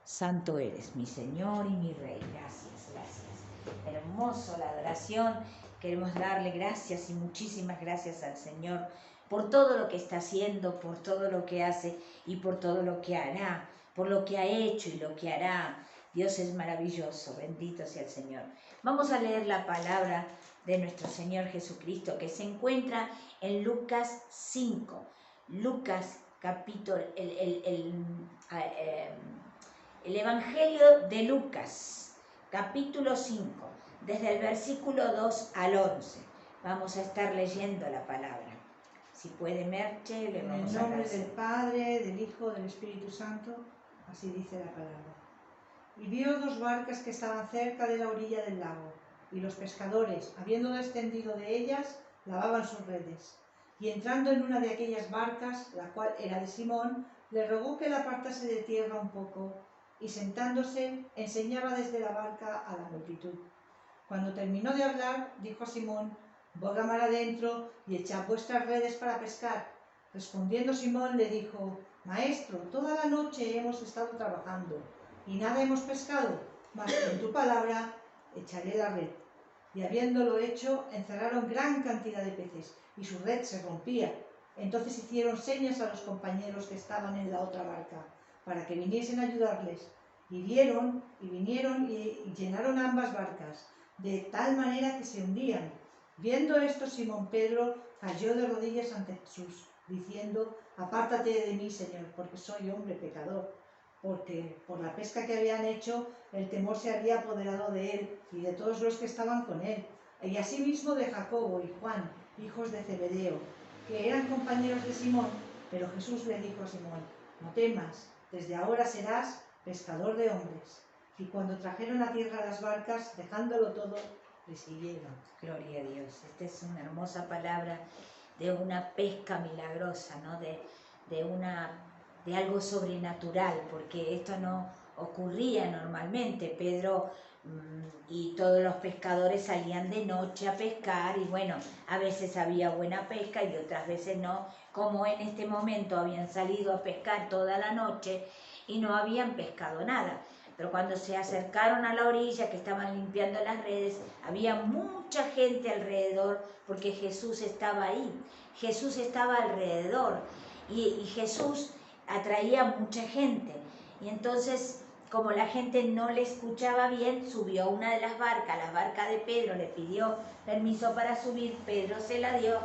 Santo eres, mi Señor y mi Rey. Gracias, gracias. Hermoso la adoración. Queremos darle gracias y muchísimas gracias al Señor por todo lo que está haciendo, por todo lo que hace y por todo lo que hará, por lo que ha hecho y lo que hará. Dios es maravilloso, bendito sea el Señor. Vamos a leer la palabra de nuestro Señor Jesucristo que se encuentra en Lucas 5. Lucas capítulo, el Evangelio de Lucas, capítulo 5, desde el versículo 2 al 11. Vamos a estar leyendo la palabra. Si puede, Merche, le vamos a dar. En el nombre del Padre, del Hijo, del Espíritu Santo, así dice la palabra. Y vio dos barcas que estaban cerca de la orilla del lago, y los pescadores, habiendo descendido de ellas, lavaban sus redes. Y entrando en una de aquellas barcas, la cual era de Simón, le rogó que la apartase de tierra un poco, y sentándose, enseñaba desde la barca a la multitud. Cuando terminó de hablar, dijo a Simón: «Boga mar adentro y echad vuestras redes para pescar». Respondiendo Simón le dijo: «Maestro, toda la noche hemos estado trabajando y nada hemos pescado, mas en tu palabra echaré la red». Y habiéndolo hecho, encerraron gran cantidad de peces, y su red se rompía. Entonces hicieron señas a los compañeros que estaban en la otra barca, para que viniesen a ayudarles. Y vinieron y llenaron ambas barcas, de tal manera que se hundían. Viendo esto, Simón Pedro cayó de rodillas ante Jesús, diciendo: «Apártate de mí, Señor, porque soy hombre pecador». Porque por la pesca que habían hecho, el temor se había apoderado de él y de todos los que estaban con él, y asimismo de Jacobo y Juan, hijos de Zebedeo, que eran compañeros de Simón. Pero Jesús le dijo a Simón: «No temas, desde ahora serás pescador de hombres». Y cuando trajeron a tierra las barcas, dejándolo todo, le siguieron. Gloria a Dios. Esta es una hermosa palabra de una pesca milagrosa, ¿no? de algo sobrenatural, porque esto no ocurría normalmente. Pedro y todos los pescadores salían de noche a pescar, y bueno, a veces había buena pesca y otras veces no, como en este momento habían salido a pescar toda la noche y no habían pescado nada. Pero cuando se acercaron a la orilla, que estaban limpiando las redes, había mucha gente alrededor, porque Jesús estaba ahí. Jesús estaba alrededor y Jesús atraía mucha gente. Y entonces, como la gente no le escuchaba bien, subió a una de las barcas, la barca de Pedro, le pidió permiso para subir, Pedro se la dio,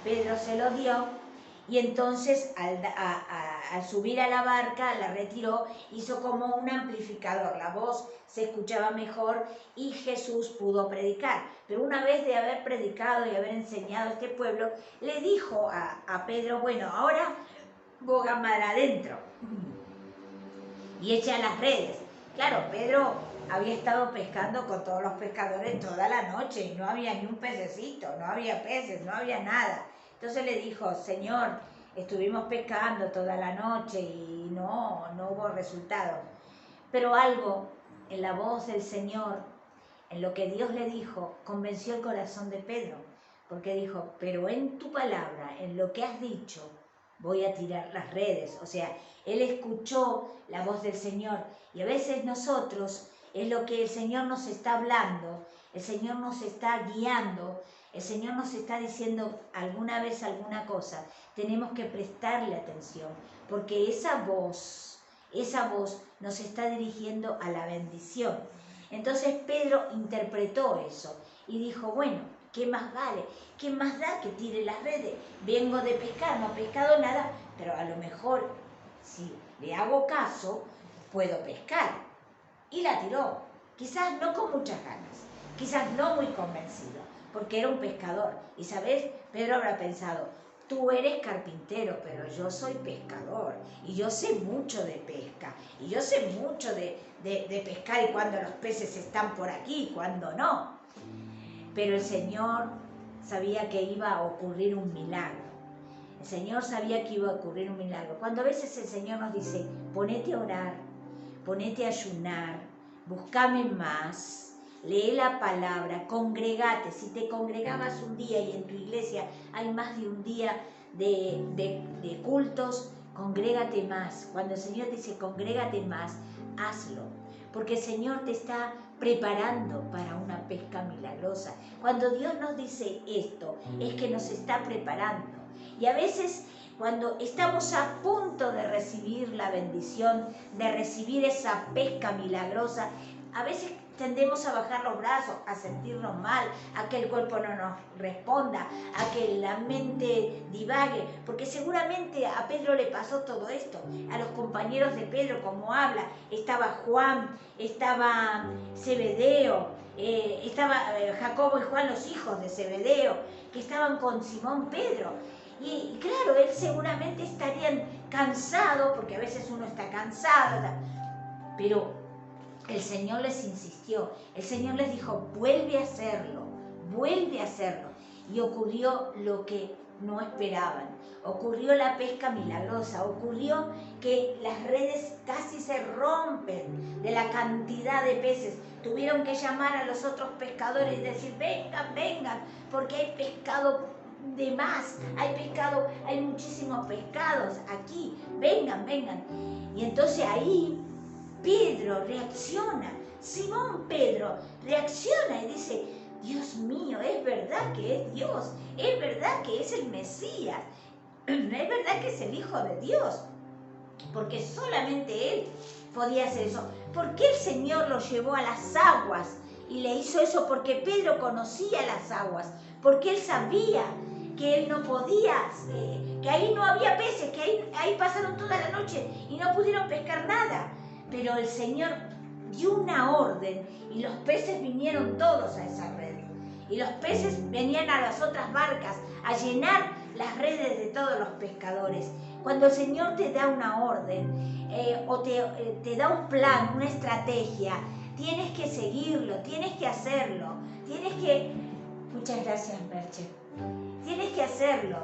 Pedro se lo dio. Y entonces al subir a la barca, la retiró, hizo como un amplificador, la voz se escuchaba mejor y Jesús pudo predicar. Pero una vez de haber predicado y haber enseñado a este pueblo, le dijo a Pedro: «Bueno, ahora boga mar adentro y echa las redes». Claro, Pedro había estado pescando con todos los pescadores toda la noche y no había ni un pececito, no había peces, no había nada. Entonces le dijo: «Señor, estuvimos pescando toda la noche y no hubo resultado». Pero algo en la voz del Señor, en lo que Dios le dijo, convenció el corazón de Pedro, porque dijo: «Pero en tu palabra, en lo que has dicho, voy a tirar las redes». O sea, él escuchó la voz del Señor, y a veces nosotros es lo que el Señor nos está hablando, el Señor nos está guiando, el Señor nos está diciendo alguna vez alguna cosa. Tenemos que prestarle atención, porque esa voz nos está dirigiendo a la bendición. Entonces Pedro interpretó eso y dijo: «Bueno, ¿qué más vale? ¿Qué más da que tire las redes? Vengo de pescar, no he pescado nada, pero a lo mejor si le hago caso, puedo pescar». Y la tiró, quizás no con muchas ganas, quizás no muy convencido, porque era un pescador. Y sabes, Pedro habrá pensado: «Tú eres carpintero, pero yo soy pescador, y yo sé mucho de pesca, y yo sé mucho de pescar, y cuando los peces están por aquí, y cuando no». Pero el Señor sabía que iba a ocurrir un milagro. El Señor sabía que iba a ocurrir un milagro. Cuando a veces el Señor nos dice: «Ponete a orar, ponete a ayunar, búscame más, lee la palabra, congregate». Si te congregabas un día y en tu iglesia hay más de un día de cultos, congrégate más. Cuando el Señor dice congrégate más, hazlo, porque el Señor te está preparando para una pesca milagrosa. Cuando Dios nos dice esto, es que nos está preparando. Y a veces, cuando estamos a punto de recibir la bendición, de recibir esa pesca milagrosa, a veces tendemos a bajar los brazos, a sentirnos mal, a que el cuerpo no nos responda, a que la mente divague, porque seguramente a Pedro le pasó todo esto, a los compañeros de Pedro, como habla, estaba Juan, estaba Zebedeo, estaba Jacobo y Juan, los hijos de Zebedeo, que estaban con Simón Pedro. Y claro, él seguramente estarían cansados, porque a veces uno está cansado, pero el Señor les insistió, el Señor les dijo, vuelve a hacerlo, vuelve a hacerlo. Y ocurrió lo que no esperaban, ocurrió la pesca milagrosa, ocurrió que las redes casi se rompen de la cantidad de peces. Tuvieron que llamar a los otros pescadores y decir, vengan, vengan, porque hay pescado de más, hay pescado, hay muchísimos pescados aquí, vengan, vengan. Y entonces ahí Pedro reacciona, Simón Pedro reacciona y dice, Dios mío, es verdad que es Dios, es verdad que es el Mesías, es verdad que es el Hijo de Dios, porque solamente Él podía hacer eso. ¿Por qué el Señor lo llevó a las aguas y le hizo eso? Porque Pedro conocía las aguas, porque él sabía que él no podía, que ahí no había peces, que ahí pasaron toda la noche y no pudieron pescar nada. Pero el Señor dio una orden y los peces vinieron todos a esa red. Y los peces venían a las otras barcas a llenar las redes de todos los pescadores. Cuando el Señor te da una orden o te da un plan, una estrategia, tienes que seguirlo, tienes que hacerlo, tienes que... Muchas gracias, Merche. Tienes que hacerlo.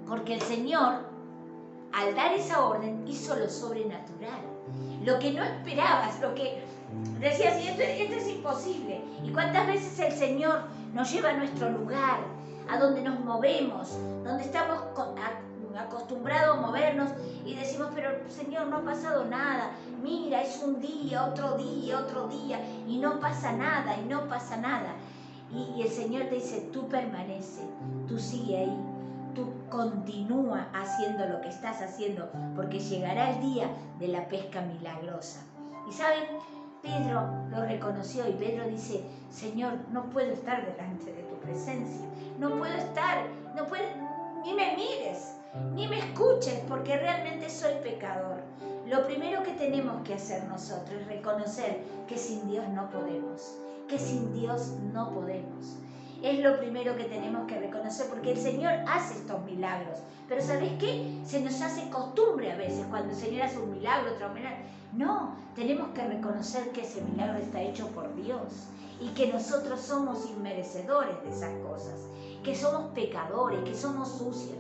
Porque el Señor, al dar esa orden, hizo lo sobrenatural. Lo que no esperabas, lo que decías, esto es imposible. ¿Y cuántas veces el Señor nos lleva a nuestro lugar, a donde nos movemos, donde estamos acostumbrados a movernos y decimos, pero Señor, no ha pasado nada, mira, es un día, otro día, y no pasa nada, y no pasa nada. Y el Señor te dice, tú permanece, tú sigue ahí, tú continúa haciendo lo que estás haciendo, porque llegará el día de la pesca milagrosa. Y saben, Pedro lo reconoció y Pedro dice, Señor, no puedo estar delante de tu presencia, no puedo estar, ni me mires, ni me escuches, porque realmente soy pecador. Lo primero que tenemos que hacer nosotros es reconocer que sin Dios no podemos, que sin Dios no podemos. Es lo primero que tenemos que reconocer, porque el Señor hace estos milagros. Pero ¿sabes qué? Se nos hace costumbre a veces, cuando el Señor hace un milagro, otro milagro. No, tenemos que reconocer que ese milagro está hecho por Dios y que nosotros somos inmerecedores de esas cosas, que somos pecadores, que somos sucios.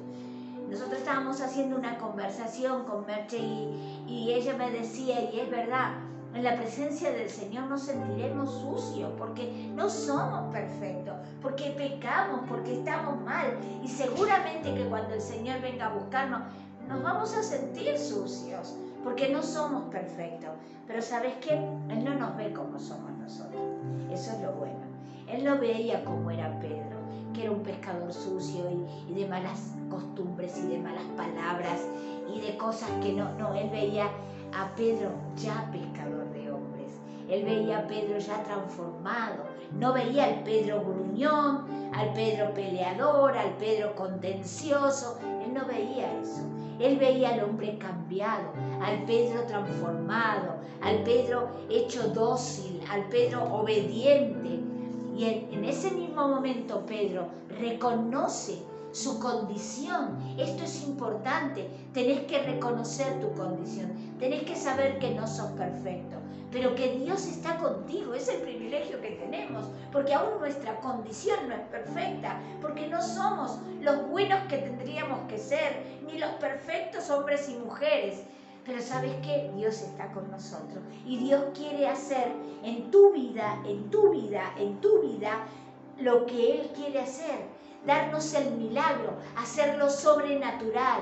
Nosotros estábamos haciendo una conversación con Merche y ella me decía, y es verdad, en la presencia del Señor nos sentiremos sucios porque no somos perfectos, porque pecamos, porque estamos mal. Y seguramente que cuando el Señor venga a buscarnos, nos vamos a sentir sucios porque no somos perfectos. Pero ¿sabes qué? Él no nos ve como somos nosotros. Eso es lo bueno. Él no veía como era Pedro, que era un pescador sucio y de malas costumbres y de malas palabras y de cosas que no. Él veía a Pedro ya pescador de hombres. Él veía a Pedro ya transformado. No veía al Pedro gruñón, al Pedro peleador, al Pedro contencioso. Él no veía eso. Él veía al hombre cambiado, al Pedro transformado, al Pedro hecho dócil, al Pedro obediente. Y en ese mismo momento Pedro reconoce su condición. Esto es importante. Tenés que reconocer tu condición. Tenés que saber que no sos perfecto, pero que Dios está contigo. Es el privilegio que tenemos, porque aún nuestra condición no es perfecta, porque no somos los buenos que tendríamos que ser, ni los perfectos hombres y mujeres. Pero ¿sabes qué? Dios está con nosotros y Dios quiere hacer en tu vida, lo que Él quiere hacer. darnos el milagro, hacerlo sobrenatural.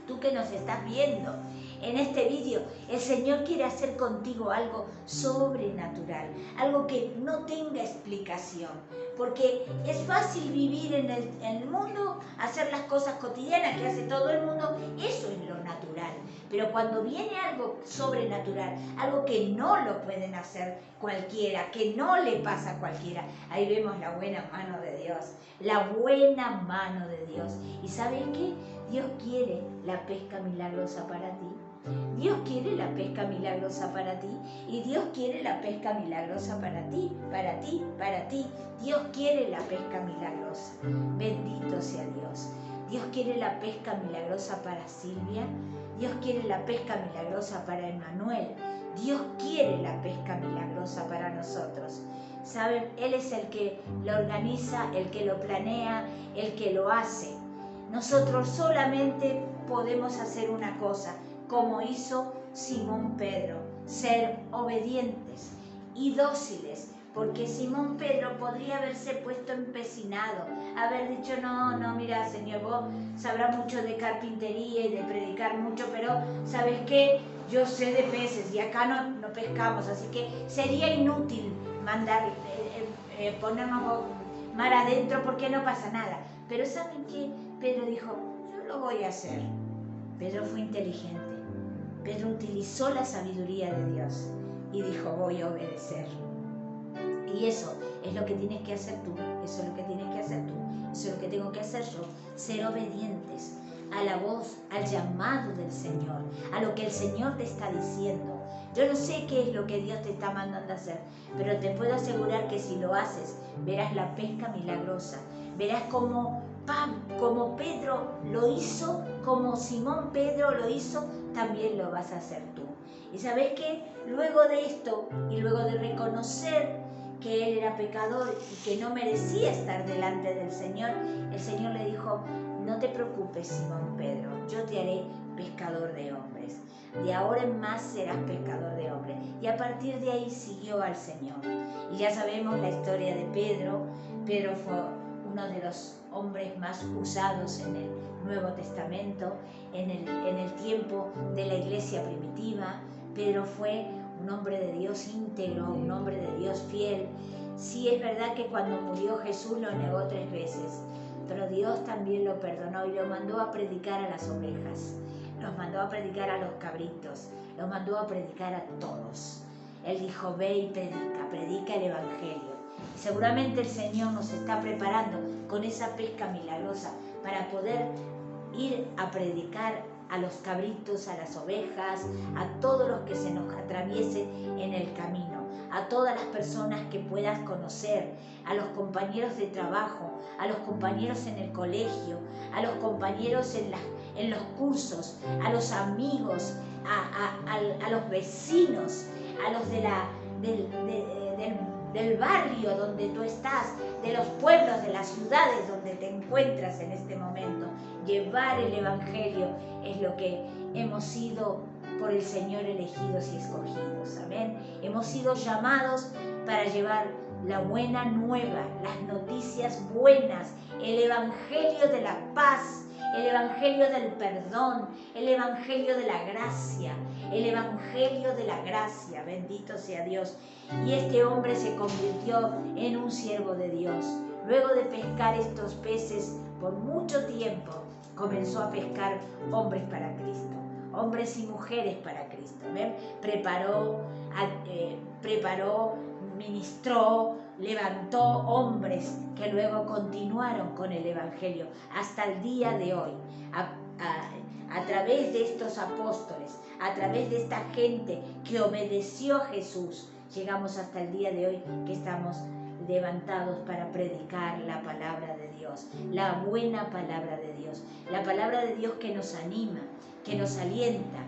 Tú que nos estás viendo en este vídeo, el Señor quiere hacer contigo algo sobrenatural, algo que no tenga explicación, porque es fácil vivir en el mundo, hacer las cosas cotidianas que hace todo el mundo, eso es lo natural. Pero cuando viene algo sobrenatural, algo que no lo pueden hacer cualquiera, que no le pasa a cualquiera, ahí vemos la buena mano de Dios, la buena mano de Dios. ¿Y sabes qué? Dios quiere la pesca milagrosa para ti. Dios quiere la pesca milagrosa para ti y Dios quiere la pesca milagrosa para ti, para ti, para ti. Dios quiere la pesca milagrosa. Bendito sea Dios. Dios quiere la pesca milagrosa para Silvia. Dios quiere la pesca milagrosa para Emanuel. Dios quiere la pesca milagrosa para nosotros. ¿Saben? Él es el que lo organiza, el que lo planea, el que lo hace. Nosotros solamente podemos hacer una cosa, como hizo Simón Pedro, ser obedientes y dóciles, porque Simón Pedro podría haberse puesto empecinado, haber dicho, no, mira, Señor, vos sabrás mucho de carpintería y de predicar mucho, pero ¿sabes qué? Yo sé de peces y acá no pescamos, así que sería inútil mandar, ponernos mar adentro porque no pasa nada. Pero ¿saben qué? Pedro dijo, yo lo voy a hacer. Pedro fue inteligente. Pedro utilizó la sabiduría de Dios y dijo, voy a obedecer. Y eso es lo que tienes que hacer tú, eso es lo que tienes que hacer tú, eso es lo que tengo que hacer yo, ser obedientes a la voz, al llamado del Señor, a lo que el Señor te está diciendo. Yo no sé qué es lo que Dios te está mandando a hacer, pero te puedo asegurar que si lo haces, verás la pesca milagrosa, verás como Pedro lo hizo, como Simón Pedro lo hizo, también lo vas a hacer tú. Y sabes qué, luego de esto y luego de reconocer que él era pecador y que no merecía estar delante del Señor, el Señor le dijo, no te preocupes, Simón Pedro, yo te haré pescador de hombres. De ahora en más serás pescador de hombres. Y a partir de ahí siguió al Señor. Y ya sabemos la historia de Pedro. Pedro fue uno de los hombres más usados en el Nuevo Testamento, en el tiempo de la iglesia primitiva. Pedro fue un hombre de Dios íntegro, un hombre de Dios fiel. Sí, es verdad que cuando murió Jesús lo negó 3 veces, pero Dios también lo perdonó y lo mandó a predicar a las ovejas, los mandó a predicar a los cabritos, los mandó a predicar a todos. Él dijo, ve y predica el Evangelio. Y seguramente el Señor nos está preparando con esa pesca milagrosa para poder ir a predicar a los cabritos, a las ovejas, a todos los que se nos atraviesen en el camino, a todas las personas que puedas conocer, a los compañeros de trabajo, a los compañeros en el colegio, a los compañeros en los cursos, a los amigos, a los vecinos, a los del barrio donde tú estás, de los pueblos, de las ciudades donde te encuentras en este momento. Llevar el Evangelio es lo que hemos sido por el Señor elegidos y escogidos. Amén. Hemos sido llamados para llevar la buena nueva, las noticias buenas, el Evangelio de la paz, el Evangelio del perdón, el Evangelio de la gracia, el Evangelio de la gracia. Bendito sea Dios. Y este hombre se convirtió en un siervo de Dios. Luego de pescar estos peces por mucho tiempo, comenzó a pescar hombres para Cristo, hombres y mujeres para Cristo. ¿Ven? Preparó, ministró, levantó hombres que luego continuaron con el Evangelio hasta el día de hoy. A través de estos apóstoles, a través de esta gente que obedeció a Jesús, llegamos hasta el día de hoy que estamos levantados para predicar la palabra de Dios, la buena palabra de Dios, la palabra de Dios que nos anima, que nos alienta,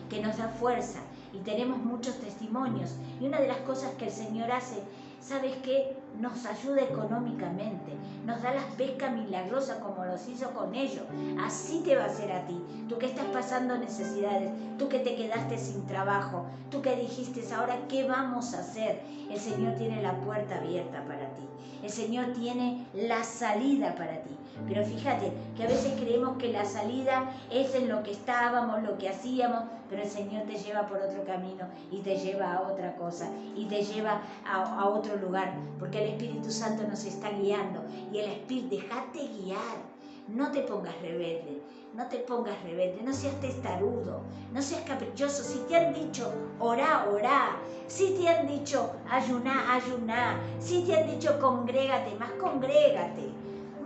que nos da fuerza. Y tenemos muchos testimonios. Y una de las cosas que el Señor hace ¿sabes qué? Nos ayuda económicamente, nos da las pescas milagrosas como los hizo con ellos. Así te va a hacer a ti, tú que estás pasando necesidades, tú que te quedaste sin trabajo, tú que dijiste, ahora ¿qué vamos a hacer? El Señor tiene la puerta abierta para ti, el Señor tiene la salida para ti. Pero fíjate que a veces creemos que la salida es en lo que estábamos, lo que hacíamos, pero el Señor te lleva por otro camino y te lleva a otra cosa y te lleva a otro lugar, porque el Espíritu Santo nos está guiando y el Espíritu, déjate guiar, no te pongas rebelde, no te pongas rebelde, no seas testarudo, no seas caprichoso. Si te han dicho orá, orá, si te han dicho ayuná, ayuná, si te han dicho congrégate más, congrégate.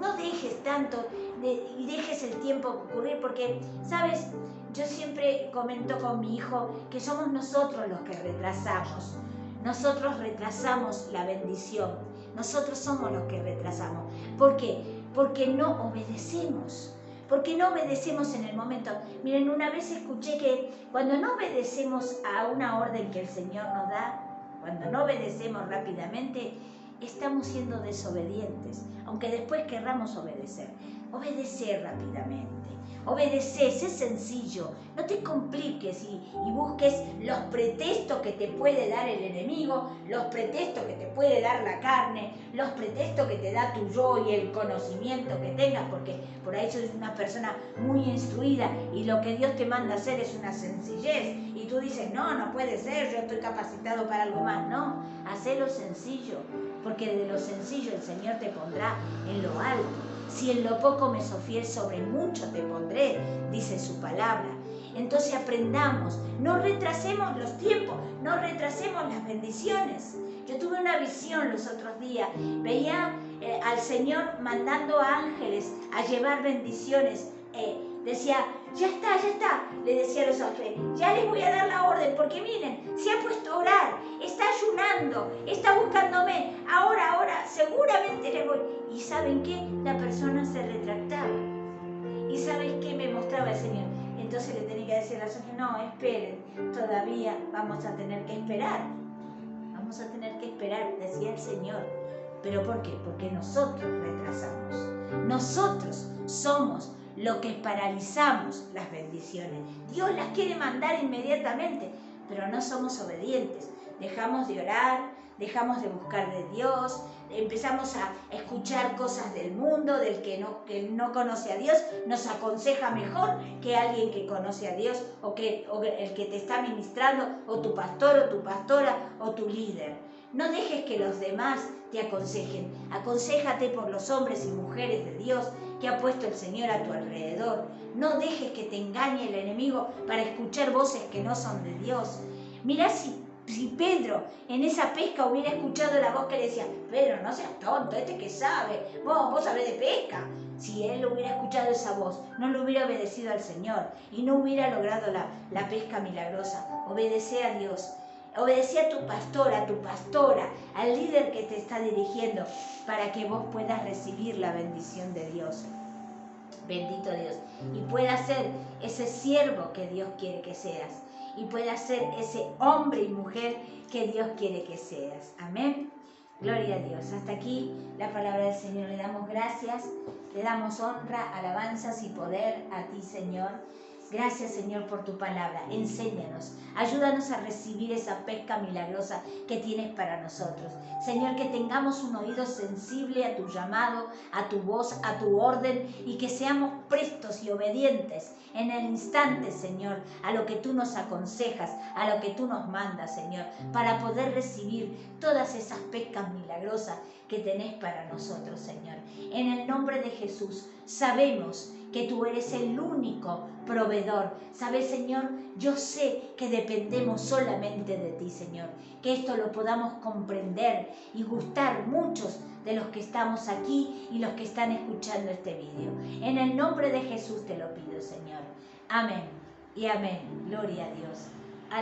No dejes tanto y dejes el tiempo ocurrir, porque, ¿sabes? Yo siempre comento con mi hijo que somos nosotros los que retrasamos. Nosotros retrasamos la bendición. Nosotros somos los que retrasamos. ¿Por qué? Porque no obedecemos. Porque no obedecemos en el momento. Miren, una vez escuché que cuando no obedecemos a una orden que el Señor nos da, cuando no obedecemos rápidamente, estamos siendo desobedientes, aunque después querramos obedecer. Obedecer rápidamente, obedecer, sé sencillo, no te compliques y busques los pretextos que te puede dar el enemigo, los pretextos que te puede dar la carne, los pretextos que te da tu yo y el conocimiento que tengas, porque por ahí sos una persona muy instruida y lo que Dios te manda hacer es una sencillez y tú dices, no puede ser, yo estoy capacitado para algo más. No, hacelo sencillo, porque de lo sencillo el Señor te pondrá en lo alto. Si en lo poco me sos fiel, sobre mucho te pondré, dice su palabra. Entonces aprendamos, no retrasemos los tiempos, no retrasemos las bendiciones. Yo tuve una visión los otros días, veía al Señor mandando ángeles a llevar bendiciones. Decía, ya está, le decía a los ángeles, ya les voy a dar la orden, porque miren, se ha puesto a orar, está ayunando, está buscándome, ahora, seguramente les voy. ¿Y saben qué? La persona se retractaba. ¿Y saben qué me mostraba el Señor? Entonces le tenía que decir a los ángeles, no, esperen, todavía vamos a tener que esperar. Vamos a tener que esperar, decía el Señor. ¿Pero por qué? Porque nosotros retrasamos. Nosotros somos lo que paralizamos las bendiciones. Dios las quiere mandar inmediatamente, pero no somos obedientes. Dejamos de orar, dejamos de buscar de Dios, empezamos a escuchar cosas del mundo, del que no conoce a Dios, nos aconseja mejor que alguien que conoce a Dios o el que te está ministrando, o tu pastor o tu pastora o tu líder. No dejes que los demás te aconsejen. Aconséjate por los hombres y mujeres de Dios que ha puesto el Señor a tu alrededor. No dejes que te engañe el enemigo para escuchar voces que no son de Dios. Mirá si Pedro en esa pesca hubiera escuchado la voz que le decía, Pedro, no seas tonto, que sabe, vos sabés de pesca. Si él hubiera escuchado esa voz, no le hubiera obedecido al Señor y no hubiera logrado la pesca milagrosa. Obedece a Dios. Obedece a tu pastora, al líder que te está dirigiendo, para que vos puedas recibir la bendición de Dios. Bendito Dios. Y puedas ser ese siervo que Dios quiere que seas. Y puedas ser ese hombre y mujer que Dios quiere que seas. Amén. Gloria a Dios. Hasta aquí la palabra del Señor. Le damos gracias, le damos honra, alabanzas y poder a ti, Señor. Gracias, Señor, por tu palabra. Enséñanos, ayúdanos a recibir esa pesca milagrosa que tienes para nosotros. Señor, que tengamos un oído sensible a tu llamado, a tu voz, a tu orden, y que seamos prestos y obedientes en el instante, Señor, a lo que tú nos aconsejas, a lo que tú nos mandas, Señor, para poder recibir todas esas pescas milagrosas que tenés para nosotros, Señor. En el nombre de Jesús, sabemos que tú eres el único proveedor. ¿Sabes, Señor? Yo sé que dependemos solamente de ti, Señor. Que esto lo podamos comprender y gustar muchos de los que estamos aquí y los que están escuchando este vídeo. En el nombre de Jesús te lo pido, Señor. Amén y amén. Gloria a Dios.